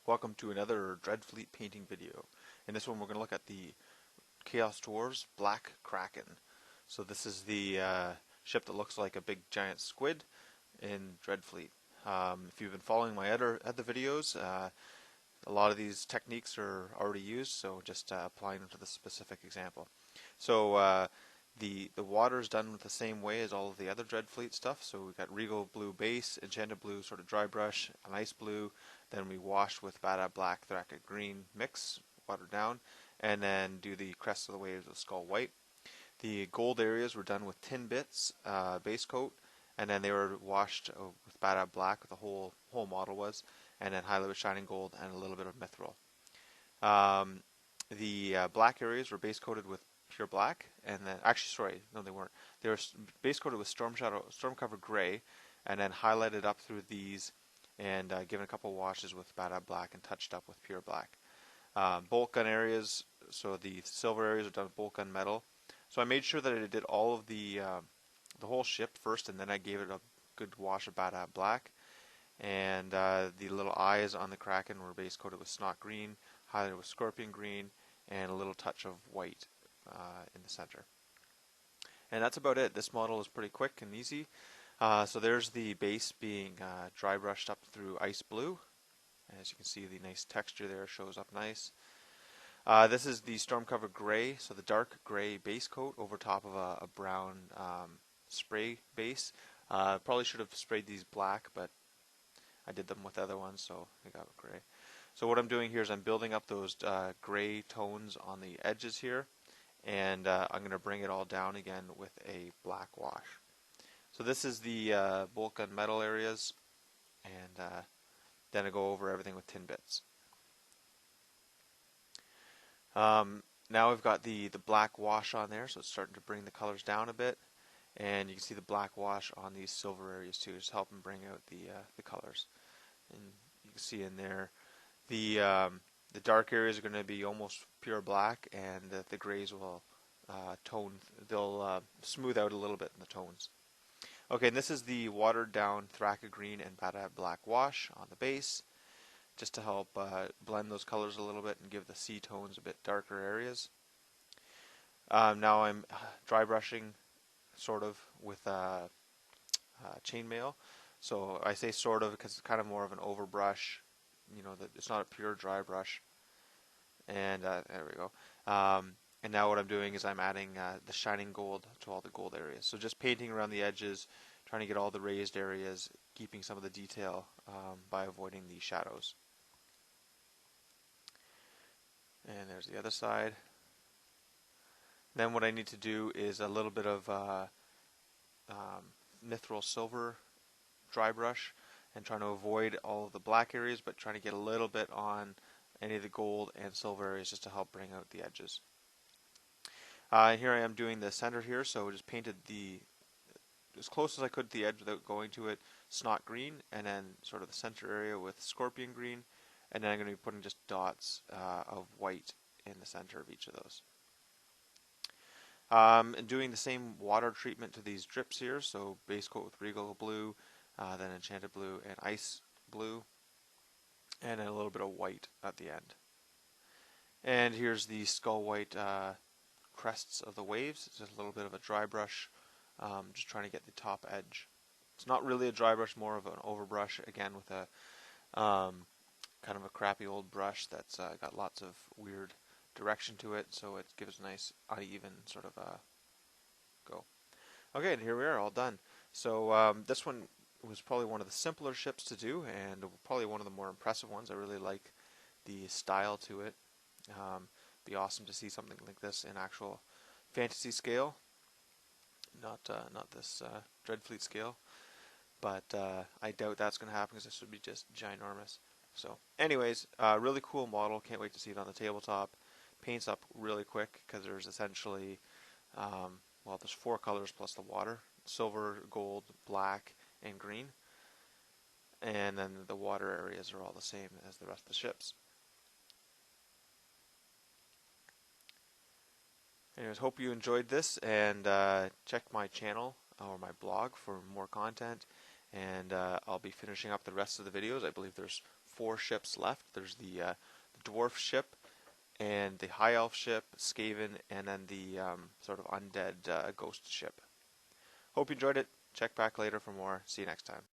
Welcome to another Dreadfleet painting video. In this one we're going to look at the Choas Dwarf's Black Kraken. So this is the ship that looks like a big giant squid in Dreadfleet. If you've been following my other videos, a lot of these techniques are already used, so just applying them to the specific example. So the water is done with the same way as all of the other Dreadfleet stuff. So we've got Regal Blue base, Enchanted Blue sort of dry brush, an Ice Blue, then we wash with Bada Black, Kraken Green mix, watered down, and then do the Crest of the Waves with Skull White. The gold areas were done with Tin Bits base coat, and then they were washed with Bada Black, the whole model was, and then highlighted with Shining Gold and a little bit of Mithril. The black areas were base coated with pure black, and then they weren't. They were base coated with Storm Cover Gray, and then highlighted up through these, and given a couple washes with Bada Black and touched up with pure black. Bolt gun areas, so the silver areas are done with bolt gun metal. So I made sure that I did all of the whole ship first, and then I gave it a good wash of Bada Black. And the little eyes on the Kraken were base coated with Snot Green, highlighted with Scorpion Green, and a little touch of white in the center. And that's about it. This model is pretty quick and easy. So there's the base being dry brushed up through Ice Blue. As you can see, the nice texture there shows up nice. This is the Storm Cover Gray, so the dark gray base coat over top of a brown spray base. Probably should have sprayed these black, but I did them with other ones, so they got gray. So what I'm doing here is I'm building up those gray tones on the edges here, and I'm going to bring it all down again with a black wash. So this is the bolt gun metal areas, and then I go over everything with Tin Bits. Now we've got the black wash on there, so it's starting to bring the colors down a bit, and you can see the black wash on these silver areas too, just helping bring out the colors. And you can see in there the dark areas are going to be almost pure black, and the grays will they'll smooth out a little bit in the tones. Okay, and this is the watered down Thraka Green and Bada Black wash on the base, just to help blend those colors a little bit and give the sea tones a bit darker areas. Now I'm dry brushing sort of with chainmail. So I say sort of because it's kind of more of an overbrush. You know, that it's not a pure dry brush. And there we go. And now what I'm doing is I'm adding the shining gold to all the gold areas. So just painting around the edges, trying to get all the raised areas, keeping some of the detail by avoiding the shadows. And there's the other side. Then what I need to do is a little bit of Mithril Silver dry brush, and trying to avoid all of the black areas, but trying to get a little bit on any of the gold and silver areas just to help bring out the edges. Here I am doing the center here, so just painted as close as I could to the edge without going to it, Snot Green, and then sort of the center area with Scorpion Green, and then I'm going to be putting just dots of white in the center of each of those. And doing the same water treatment to these drips here, so base coat with Regal Blue, then Enchanted Blue and Ice Blue, and then a little bit of white at the end. And here's the Skull White crests of the waves. It's just a little bit of a dry brush, just trying to get the top edge. It's not really a dry brush, more of an overbrush, again with a kind of a crappy old brush that's got lots of weird direction to it, so it gives a nice uneven sort of go. Okay, and here we are, all done. So this one was probably one of the simpler ships to do, and probably one of the more impressive ones. I really like the style to it. Be awesome to see something like this in actual fantasy scale, not this Dreadfleet scale. But I doubt that's going to happen because this would be just ginormous. So, anyways, really cool model. Can't wait to see it on the tabletop. Paints up really quick because there's essentially, there's 4 colors plus the water: silver, gold, black, and green. And then the water areas are all the same as the rest of the ships. Anyways, hope you enjoyed this, and check my channel or my blog for more content. and I'll be finishing up the rest of the videos. I believe there's 4 ships left. There's the dwarf ship, and the high elf ship, Skaven, and then the sort of undead ghost ship. Hope you enjoyed it. Check back later for more. See you next time.